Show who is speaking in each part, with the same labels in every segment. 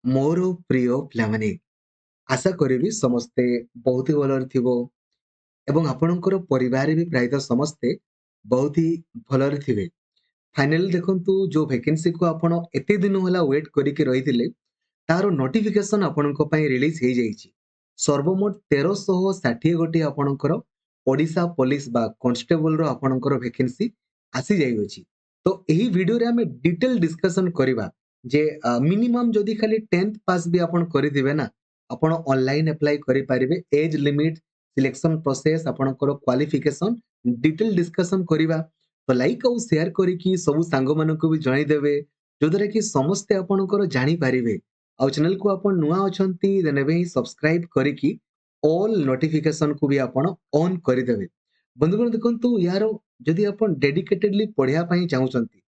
Speaker 1: मोर प्रिय पिलामाने आशा करी समस्ते बहुत ही भलरे थिबो एवं आपणकर परिवार भी प्रायतः समस्ते बहुत ही भलरे थिबे। फाइनली देखंतु जो वैकेंसी को आपण एते दिन होला वेट करिके रहिथिले तार नोटिफिकेशन आपणक पई रिलीज हे जाईची। सर्वमोट 1360 गोटी आपणकर ओडिशा पुलिस बा कांस्टेबल रो आपणकर वैकेंसी आसी जाई अछि। तो एही वीडियो रे हमें डिटेल डिस्कशन करिबा जे मिनिमम जदि खाली 10th पास भी आपण करिदिबे ना आपण ऑनलाइन अप्लाई करि परिबे। एज लिमिट सिलेक्शन प्रोसेस आपणकर क्वालिफिकेशन डिटेल डिस्कशन करिबा। तो लाइक और शेयर करिकी सब सांग मानक भी जणाई देबे जोदरे कि समस्ते आपणकर जानि परिबे। आउ चैनल को आपण नुआ अछंती देन एबे ही सब्सक्राइब करिकी ऑल नोटिफिकेशन को भी आपण ऑन करि देबे। बंधुगण देखंतु यार जदि आपण डेडिकेटेडली पढिया पई चाहुचंती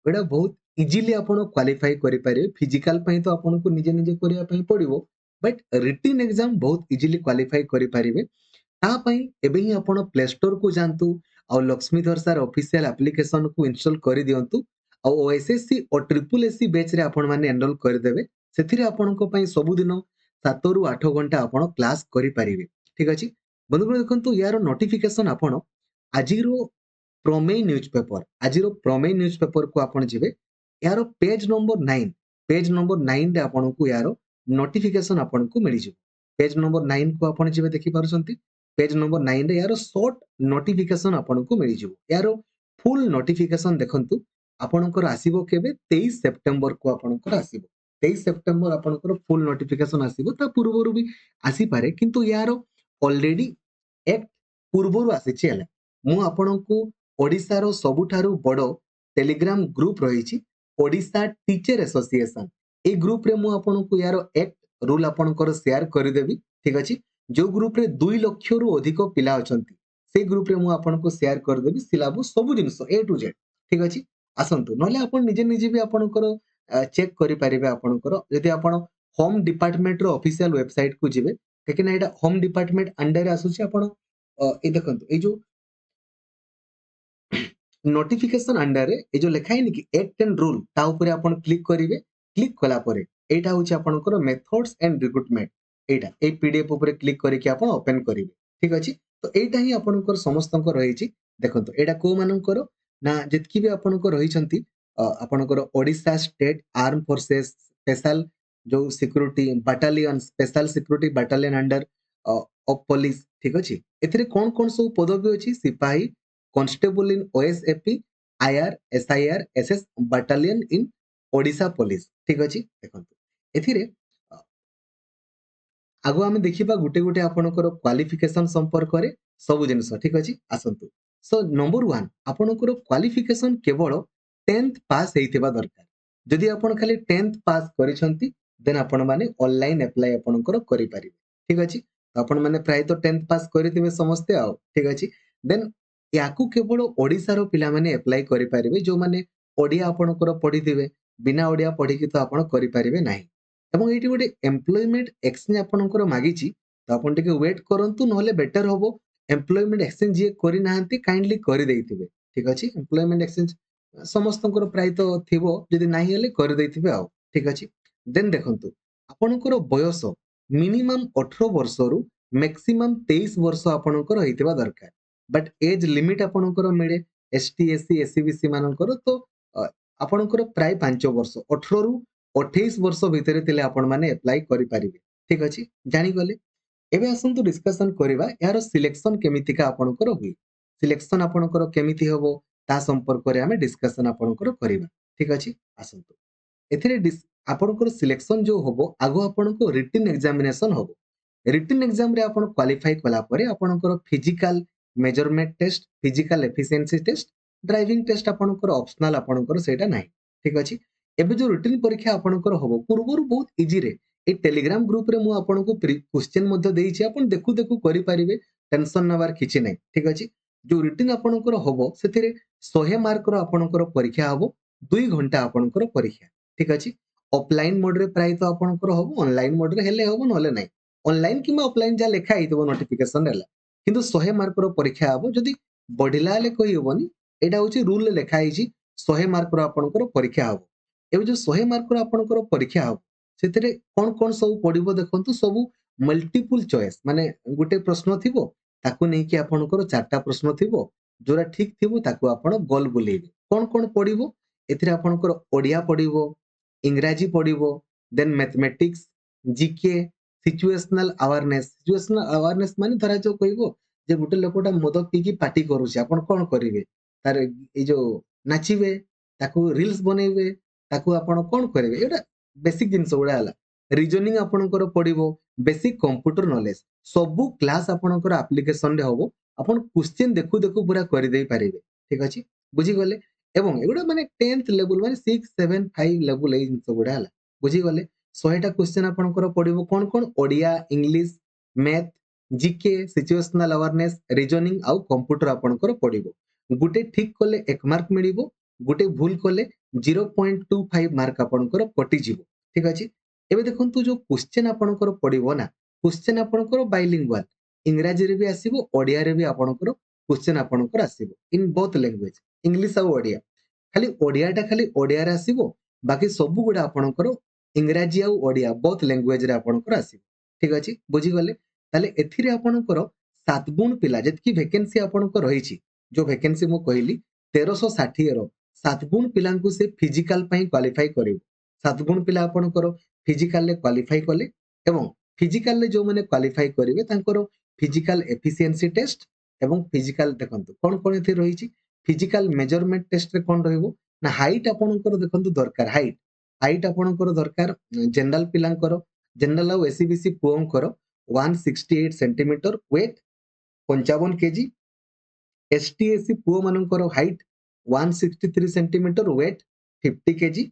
Speaker 1: एटा बहुत इजीली आपण क्वालिफाई करि पारे। फिजिकल पई तो आपण को निजे निजे करिया पई पड़िबो बट रिटन एग्जाम बहुत इजीली क्वालिफाई करि पारिबे। ता पई एबे ही आपण प्ले स्टोर को जानतु और लक्ष्मीधर सर ऑफिशियल एप्लीकेशन को इंस्टॉल करि दियंतु और ओएसएससी और ट्रिपल एससी बैच रे आपण माने एनरोल कर देबे। सेथिरे आपण को पई सब दिन 7 रु 8 घंटा आपण क्लास करि पारिबे। ठीक अछि बंधुगण देखंतु यार नोटिफिकेशन आपण आजिरो प्रमेय न्यूज़पेपर आजिरो प्रमेय न्यूज़पेपर को आपण जिवे यार पेज नंबर 9 रे आपण को यार नोटिफिकेशन आपण को मिली जिवो। पेज नंबर 9 को आपण जिवे देखि पारुछंती। पेज नंबर 9 रे यार शॉर्ट नोटिफिकेशन आपण को मिली जिवो। यार फुल नोटिफिकेशन देखंतु आपणकर आसीबो केबे 23 सेप्टेम्बर को आपणकर आसीबो। 23 सेप्टेम्बर आपणकर फुल नोटिफिकेशन आसीबो। ता पूर्वरु भी आसी पारे किंतु यार ऑलरेडी एक्ट पूर्वरु आसीछि हला। मु आपणको ओडिसा रो सबुठारु बड़ टेलीग्राम ग्रुप रहिछि ओडिसा टीचर एसोसिएशन। ए ग्रुप रे मु आपणको यार एक्ट रूल आपणकर शेयर करिदेबी। ठीक अछि जो ग्रुप रे 2 लाख रु अधिक पिला अछंती से ग्रुप रे मु आपणको शेयर करदेबी सिलेबस सब जिंस ए टू जेड। ठीक अछि आसंतु नले आपण निजे निजे भी आपणकर चेक करि परिबे। आपणकर यदि आपण होम डिपार्टमेंट रो ऑफिशियल वेबसाइट को जिवे लेकिन एटा होम डिपार्टमेंट अंडर आसुछि। आपण ए देखंतु ए जो नोटिफिकेशन अंडर रे ए जो लिखा है कि एक्ट एंड रूल ता ऊपर आपण क्लिक करिवे। क्लिक कला परे एटा होछि आपणकर methods and recruitment. Etah A PDF ऊपर क्लिक करिके आपण ओपन करिवे। ठीक अछि तो एटा ही आपणकर समस्तंक रहिछि। देखंतु एटा को मानकर ना जेतकी भी आपणकर रहिछंती आपणकर Odisha state arm forces special जो security battalion special security battalion under of police. ठीक अछि एथिरे कोन कोन सब पदवी अछि सिपाही constable in OSAP IR SIR SS battalion in Odisha police. ठीक अछि देखंतु एथिरे आगो आमे देखिबा गुटे गुटे आपणकर क्वालिफिकेशन संपर्क रे सब जिंस। ठीक अछि आसंतु सो नंबर 1 आपणकर क्वालिफिकेशन केवल 10th पास हेइथिबा दरकार। जदि आपण खाली 10th पास करिसंती देन आपण माने ऑनलाइन अप्लाई आपणकर करि परिबे। ठीक अछि तो आपण माने प्राय तो 10th पास करिथिबे समस्ते आ। ठीक अछि देन याकू केवल ओडिसा रो पिला माने अप्लाई करि परिबे जो माने ओडिया आपणकर पढिथिबे। बिना ओडिया पढिकी तो आपण करि परिबे नाही। एवं एटी गोटे एम्प्लॉयमेंट एक्सचेंज आपणकर मागिची तो आपण टिके वेट करंतु नहले बेटर होबो। एम्प्लॉयमेंट एक्सचेंज जे करि नाहंती काइंडली करि देइथिबे। ठीक अछि एम्प्लॉयमेंट एक्सचेंज समस्तंकर प्राय तो थिबो जदि नाही हेले करि देइथिबे आ। ठीक अछि देन देखंतु आपणकर बयस मिनिमम 18 वर्ष रु मैक्सिमम 23 वर्ष आपणकर हेइतिबा दरकार। बट एज लिमिट आपणकर मिले एसटी एससी एससीबीसी मानकर तो आपणकर प्राय 5 वर्ष 18 रु 28 वर्ष भितरे तिले आपण माने अप्लाई करि परिबे। ठीक अछि जानि गले एबे आसंतु डिस्कशन करिबा यार सिलेक्शन केमितिका आपणकर हुई। सिलेक्शन आपणकर केमिति होबो ता संपर्क रे हमें डिस्कशन आपणकर करिबा। ठीक अछि आसंतु एथिरे आपणकर सिलेक्शन जो होबो आगो आपणको रिटन एग्जामिनेशन होबो। रिटन एग्जाम रे आपण क्वालिफाई कला परे आपणकर physical measurement test physical efficiency test driving test आपणकर ऑप्शनल आपणकर सेटा नाही। ठीक अछि एबे जो रिटन परीक्षा आपणकर होबो पूर्वरु बहुत इजी रे ए टेलीग्राम ग्रुप रे मु आपणको क्वेश्चन मध्ये देइछि आपण देखु देखु करि परिबे। टेंशन नबार किछि नै। ठीक अछि जो रिटन आपणकर होबो सेथिरे 100 मार्क रो आपणकर परीक्षा होबो 2 घंटा आपणकर परीक्षा। ठीक अछि ऑफलाइन मोड रे प्राय तो आपणकर होबो ऑनलाइन मोड रे हेले होबो नले नै। ऑनलाइन किमा ऑफलाइन जा लेखा हितबो नोटिफिकेशन रेला किंतु 100 मार्क रो परीक्षा होबो जदि बढ़िला ले कहि होबनी। एटा होछि रूल ले लेखा हिछि 100 मार्क रो आपणकर परीक्षा होबो। एबे जो 100 मार्क रो आपणकर परीक्षा होबो ସେଥିରେ କଣ ସବୁ ପଡିବ ଦେଖନ୍ତୁ ସବୁ ମଲ୍ଟିପୁଲ ଚଏସ୍ ମାନେ ଗୋଟେ ପ୍ରଶ୍ନ ଥିବ ତାକୁ ନେଇକି ଆପଣଙ୍କର 4ଟା ପ୍ରଶ୍ନ ଥିବ ଯୋଉଟା ଠିକ ଥିବ ତାକୁ ଆପଣ ଗୋଲ ବୁଲେଇବେ କଣ ପଡିବ ଏଥିରେ ଆପଣଙ୍କର ଓଡିଆ ପଡିବ ଇଂରାଜୀ ପଡିବ ଦେନ୍ ମ୍ୟାଥମେଟିକ୍ସ ଜିକେ ସିଚୁଏସନାଲ ଆୱାରନେସ ମାନେ ଧରାଯାଉ କହିବ ଯେ ଗୋଟେ ଲୋକଟା ମଦ ପିଇକି ପାଟି କରୁଛି ଆପଣ କଣ କରିବେ ତାର ଏଇ ଯୋଉ ନାଚିବେ ତାକୁ ରିଲ୍ସ ବନେଇବେ ତାକୁ ଆପଣ କଣ କରିବେ ଏଇଟା ବେସିକ ଜିନିଷ ଗୁଡା ହେଲା ରିଜନିଂ ଆପଣଙ୍କର ପଡିବ ବେସିକ କମ୍ପ୍ୟୁଟର ନଲେଜ ସବୁ କ୍ଲାସ ଆପଣଙ୍କର ଆପ୍ଲିକେସନରେ ହବ ଆପଣ କ୍ୱେଶ୍ଚିନ୍ ଦେଖୁ ଦେଖୁ ପୁରା କରିଦେଇ ପାରିବେ ଠିକ ଅଛି ବୁଝିଗଲେ ଏବଂ ଏଗୁଡା ମାନେ 10th ଲେବୁଲ ମାନେ 6 7 5 ଲେବୁଲ ଏଇ ଜିନିଷ ଗୁଡା ହେଲା ବୁଝିଗଲେ 100ଟା କ୍ୱେଶ୍ଚିନ୍ ଆପଣଙ୍କର ପଡିବ କଣ Odia English math GK situational awareness reasoning ଆଉ କମ୍ପ୍ୟୁଟର ଆପଣଙ୍କର ପଡିବ ଗୋଟେ ଠିକ କଲେ 1 ମାର୍କ ମିଳିବ ଗୋଟେ ଭୁଲ କଲେ 0.25 ମାର୍କ ଆପଣଙ୍କର କଟିଯିବ ଠିକ ଅଛି ଏବେ ଦେଖନ୍ତୁ ଯୋଉ କ୍ୱେଶ୍ଚିନ୍ ଆପଣଙ୍କର ପଡିବ ନା କ୍ୱେଶ୍ଚିନ୍ ଆପଣଙ୍କର ବାଇଲିଙ୍ଗୁଆଲ ଇଂରାଜୀରେ ବି ଆସିବ ଓଡିଆରେ ବି ଆପଣଙ୍କର କ୍ୱେଶ୍ଚିନ୍ ଆପଣଙ୍କର ଆସିବ ଇନ୍ ବୋଥ ଲାଙ୍ଗୁଏଜ ଇଂଲିଶ ଆଉ ଓଡିଆ ଖାଲି ଓଡିଆଟା ଖାଲି ଓଡିଆରେ ଆସିବ ବାକି ସବୁ ଗୁଡା ଆପଣଙ୍କର ଇଂରାଜୀ ଆଉ ଓଡିଆ ବୋଥ ଲାଙ୍ଗୁଏଜରେ ଆପଣଙ୍କର ଆସିବ ଠିକ ଅଛି ବୁଝିଗଲେ ତାହେଲେ ଏଥିରେ ଆପଣଙ୍କର 7 ଗୁଣ ପିଲା ଯେତିକି ଭେକେନ୍ସି ଆପଣଙ୍କର ରହିଛି ଯୋଉ ଭେକେନ୍ସି ମୁଁ କହିଲି 1360 ର 7 ଗୁଣ ପିଲାଙ୍କୁ ସେ ଫିଜିକାଲ ପାଇଁ କ୍ୱାଲିଫାଇ କରିବ 7 ଗୁଣ ପିଲା ଆପଣଙ୍କର ଫିଜିକାଲରେ କ୍ୱାଲିଫାଇ କଲେ ଏବଂ ଫିଜିକାଲରେ ଯୋଉମାନେ କ୍ୱାଲିଫାଇ କରିବେ ତାଙ୍କର ଫିଜିକାଲ ଏଫିସିଏନ୍ସି ଟେଷ୍ଟ ଏବଂ ଫିଜିକାଲ ଦେଖନ୍ତୁ କଣ ଏଥିରେ ରହିଛି ଫିଜିକାଲ ମେଜରମେଣ୍ଟ ଟେଷ୍ଟରେ କଣ ରହିବ ନା ହାଇଟ୍ ଆପଣଙ୍କର ଦେଖନ୍ତୁ ଦରକାର ହାଇଟ୍ ଆପଣଙ୍କର ଦରକାର ଜେନେରାଲ ପିଲାଙ୍କର ଜେନେରାଲ ଆଉ ଏସିବିସି ପୁଅଙ୍କର 168 centimetre weight 55 KG ST SC ପୁଅ ମାନଙ୍କର height 163 centimetre weight 50 KG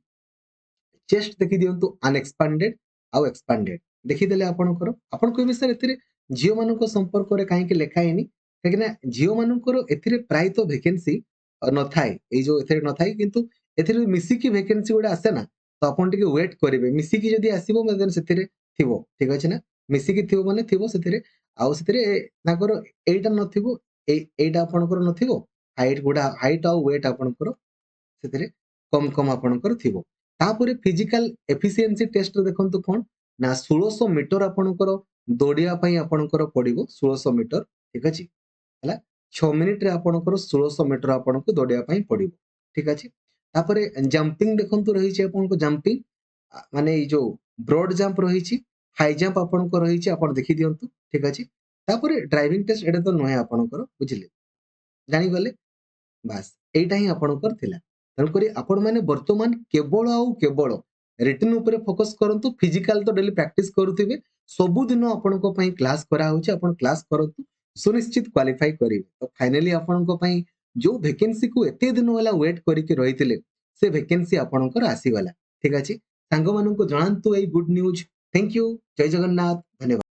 Speaker 1: chest ଦେଖି ଦିଅନ୍ତୁ ଅନଏକ୍ସପାଣ୍ଡେଡ ଆଉ ଏକ୍ସପାଣ୍ଡେଡ ଦେଖିଦେଲେ ଆପଣଙ୍କର ଆପଣ କହିବେ ସାର୍ ଏଥିରେ ଝିଅ ମାନଙ୍କ ସମ୍ପର୍କରେ କାହିଁକି ଲେଖା ହେଇନି କାହିଁକିନା ଝିଅ ମାନଙ୍କର ଏଥିରେ ପ୍ରାୟତଃ ଭେକେନ୍ସି ନଥାଏ ଏଇ ଯୋଉ ଏଥିରେ ନଥାଏ କିନ୍ତୁ ଏଥିରେ ମିଶିକି ଭେକେନ୍ସି ଗୁଡା ଆସେ ନା ତ ଆପଣ ଟିକେ ୱେଟ୍ କରିବେ ମିଶିକି ଯଦି ଆସିବ then ସେଥିରେ ଥିବ ଠିକ ଅଛି ନା ମିଶିକି ଥିବ ମାନେ ଥିବ ସେଥିରେ ଆଉ ସେଥିରେ ତାଙ୍କର ଏଇଟା ନଥିବ ଏଇଟା ଆପଣଙ୍କର ନଥିବ ହାଇଟ୍ ଆଉ ୱେଟ୍ ଆପଣଙ୍କର ସେଥିରେ କମ ଆପଣଙ୍କର ଥିବ ତାପରେ ଫିଜିକାଲ ଏଫିସିଏନ୍ସି ଟେଷ୍ଟ ଦେଖନ୍ତୁ କଣ ନା 1600 ମିଟର ଆପଣଙ୍କର ଦୌଡ଼ିବା ପାଇଁ ଆପଣଙ୍କର ପଡିବ 1600 ମିଟର ଠିକ ଅଛି ହେଲା 6 ମିନିଟରେ ଆପଣଙ୍କର 1600 ମିଟର ଆପଣଙ୍କୁ ଦୌଡ଼ିବା ପାଇଁ ପଡିବ ଠିକ ଅଛି ତାପରେ ଜମ୍ପିଂ ଦେଖନ୍ତୁ ରହିଛି ଆପଣଙ୍କ ଜମ୍ପିଂ ମାନେ ଏଇ ଯୋଉ ବ୍ରଡ ଜମ୍ପ ରହିଛି ହାଇ ଜମ୍ପ ଆପଣଙ୍କ ରହିଛି ଆପଣ ଦେଖି ଦିଅନ୍ତୁ ଠିକ ଅଛି ତାପରେ ଡ୍ରାଇଭିଂ ଟେଷ୍ଟ ଏଟା ତ ନୁହେଁ ଆପଣଙ୍କର ବୁଝିଲେ ଜାଣିଗଲେ ବାସ୍ ଏଇଟା ହିଁ ଆପଣଙ୍କର ଥିଲା ତେଣୁକରି ଆପଣମାନେ ବର୍ତ୍ତମାନ କେବଳ ଆଉ କେବଳ ରିଟିନ ଉପରେ ଫୋକସ କରନ୍ତୁ ଫିଜିକାଲ ତ ଡେଲି ପ୍ରାକ୍ଟିସ କରୁଥିବେ ସବୁଦିନ ଆପଣଙ୍କ ପାଇଁ କ୍ଲାସ କରାହଉଛି ଆପଣ କ୍ଲାସ କରନ୍ତୁ ସୁନିଶ୍ଚିତ କ୍ୱାଲିଫାଇ କରିବେ ତ ଫାଇନାଲି ଆପଣଙ୍କ ପାଇଁ ଯୋଉ ଭେକେନ୍ସିକୁ ଏତେ ଦିନ ହେଲା ୱେଟ୍ କରିକି ରହିଥିଲେ ସେ ଭେକେନ୍ସି ଆପଣଙ୍କର ଆସିଗଲା ଠିକ ଅଛି ସାଙ୍ଗମାନଙ୍କୁ ଜଣାନ୍ତୁ ଏଇ ଗୁଡ ନ୍ୟୁଜ ଥ୍ୟାଙ୍କ ୟୁ ଜୟ ଜଗନ୍ନାଥ ଧନ୍ୟବାଦ